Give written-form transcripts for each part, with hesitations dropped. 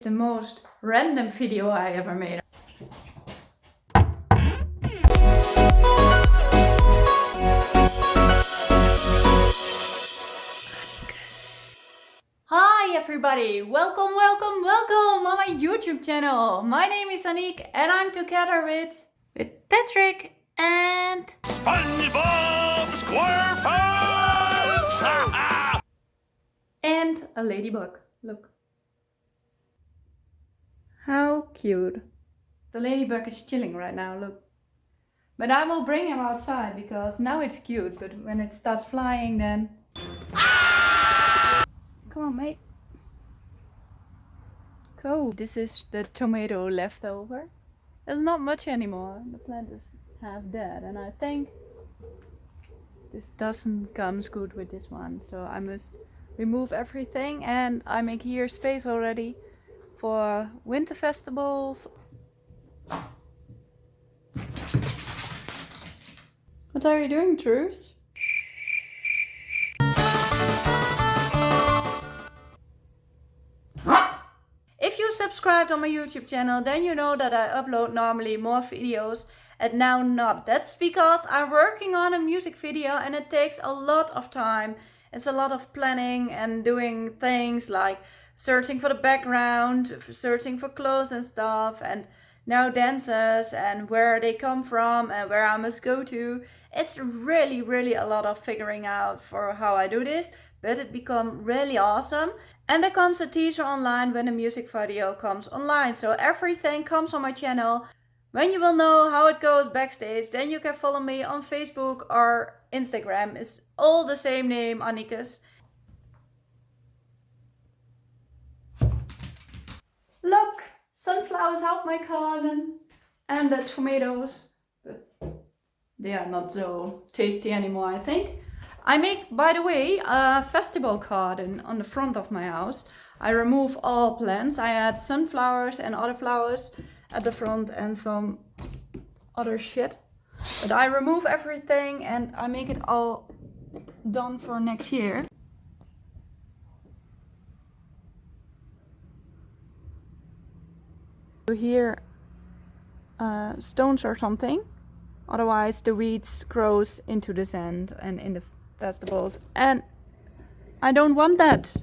The most random video I ever made. Hi everybody, welcome on my YouTube channel. My name is Aniek and I'm together with Patrick and SpongeBob SquarePants! and a ladybug. Look. How cute. The ladybug is chilling right now, look. But I will bring him outside because now it's cute, but when it starts flying then... Come on, mate. Go. This is the tomato leftover. There's not much anymore. The plant is half dead and I think this doesn't come good with this one. So I must remove everything and I make here space already for winter festivals. What are you doing, Truce? If you subscribed on my YouTube channel, then you know that I upload normally more videos and now not. That's because I'm working on a music video and it takes a lot of time. It's a lot of planning and doing things like searching for the background, searching for clothes and stuff, and now dancers and where they come from and where I must go to. It's really a lot of figuring out for how I do this, but it become really awesome. And there comes a teaser online when the music video comes online. So everything comes on my channel. When you will know how it goes backstage, then you can follow me on Facebook or Instagram. It's all the same name, Anniekes. Look, sunflowers out my garden and the tomatoes, but they are not so tasty anymore, I think. I make, by the way, a festival garden on the front of my house. I remove all plants. I add sunflowers and other flowers at the front and some other shit. But I remove everything and I make it all done for next year. Here stones or something, otherwise the weeds grows into the sand and in the vegetables, and I don't want that.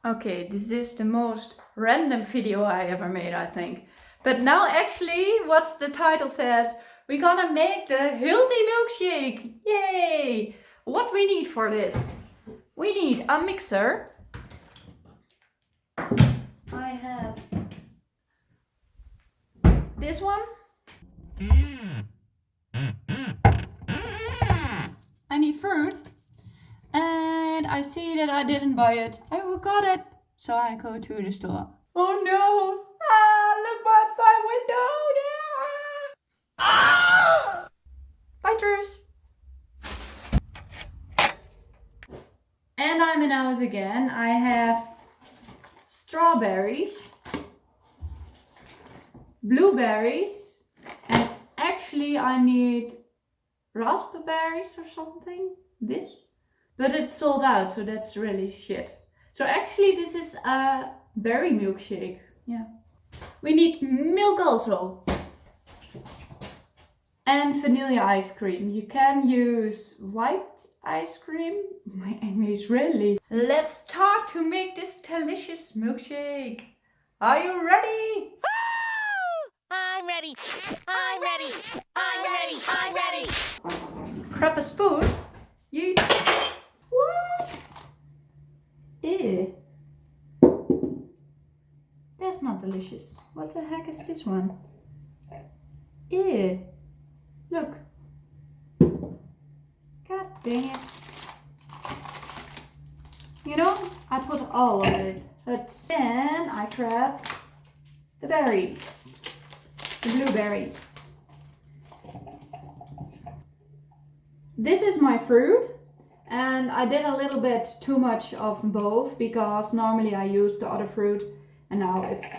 Okay, this is the most random video I ever made, I think. But now actually what the title says, we're gonna make the healthy milkshake. Yay! What we need for this? We need a mixer. I have this one. I need fruit. And I see that I didn't buy it. I forgot it. So I go to the store. Oh no! Look at my window! Bye, Truce! And I'm in house again. I have strawberries, blueberries, and actually I need raspberries or something. This. But it's sold out, so that's really shit. So actually this is a berry milkshake. Yeah. We need milk also. And vanilla ice cream. You can use white ice cream. My English really. Let's start to make this delicious milkshake. Are you ready? I'm ready! I'm ready! I'm ready! I'm ready! Grab a spoon. You... What? Ew. That's not delicious. What the heck is this one? Ew. Look. God dang it. You know, I put all of it. But then I grab the berries. The blueberries. This is my fruit. And I did a little bit too much of both because normally I use the other fruit and now it's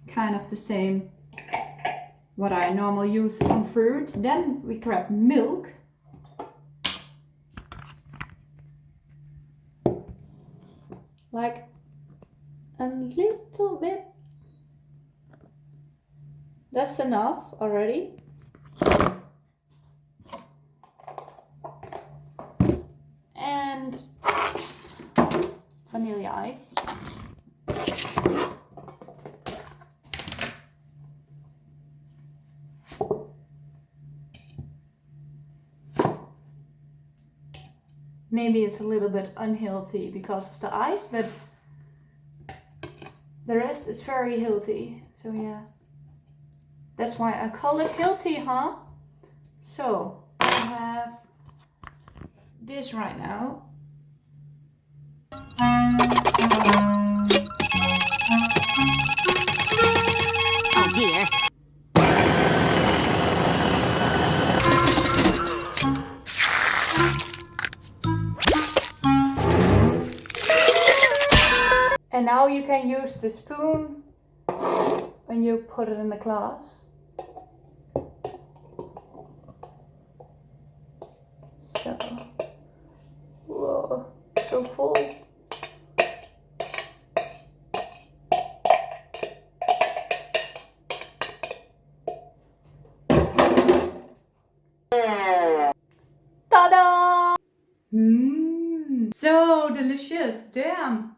kind of the same what I normally use on fruit. Then we grab milk. Like a little bit That's enough already. And vanilla ice. Maybe it's a little bit unhealthy because of the ice, but the rest is very healthy. So yeah, that's why I call it healthy, huh? So I have this right now. Oh dear. And now you can use the spoon when you put it in the glass. So, whoa, so full. Ta-da! So delicious, damn.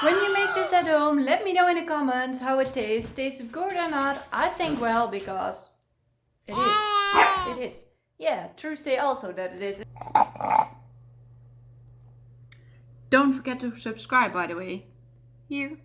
When you make this at home, let me know in the comments how it tastes. Tastes it good or not? I think well, because it is. It is. Yeah, true say also that it is. Don't forget to subscribe, by the way. Here.